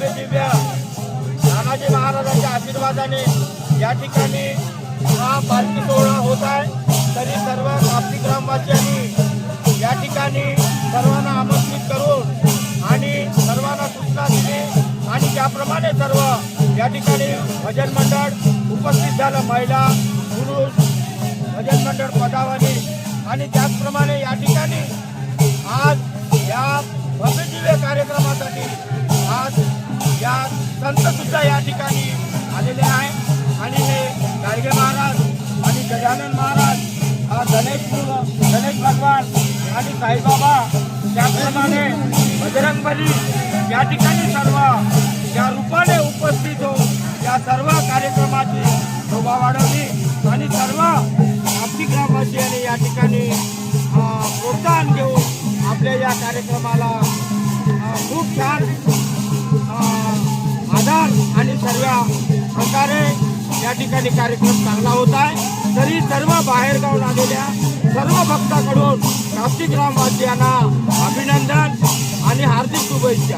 भव्य दिव्य तानाजी महाराजांच्या आशीर्वादाने या ठिकाणी हा पालखी सोहळा होत आहे। तरी सर्व कापसी ग्रामवासियांनी या ठिकाणी सर्वांना आमंत्रित करून आणि सर्वांना सूचना दिली आणि त्याप्रमाणे सर्व या ठिकाणी भजन मंडळ उपस्थित झालं, महिला पुरुष भजन मंडळ पदावली आणि त्याचप्रमाणे या ठिकाणी आज या भव्य दिव्य कार्यक्रमासाठी आज या संत सुद्धा या ठिकाणी आलेले आहे आणि हे गाडगे महाराज आणि गजानन महाराज गणेश भगवान आणि साईबाबा त्याप्रमाणे बजरंगबली या ठिकाणी सर्व या रूपाने उपस्थित हो या सर्व कार्यक्रमाची शोभा वाढवली आणि सर्व आपली ग्रामवासियांनी या ठिकाणी प्रोत्साहन देऊन आपल्या या कार्यक्रमाला खूप छान आधार आणि सर्व प्रकारे या ठिकाणी कार्यक्रम चांगला होत आहे। तरी सर्व बाहेरगावून आलेल्या सर्व भक्तांकडून कापसी ग्रामवासियांना अभिनंदन आणि हार्दिक शुभेच्छा।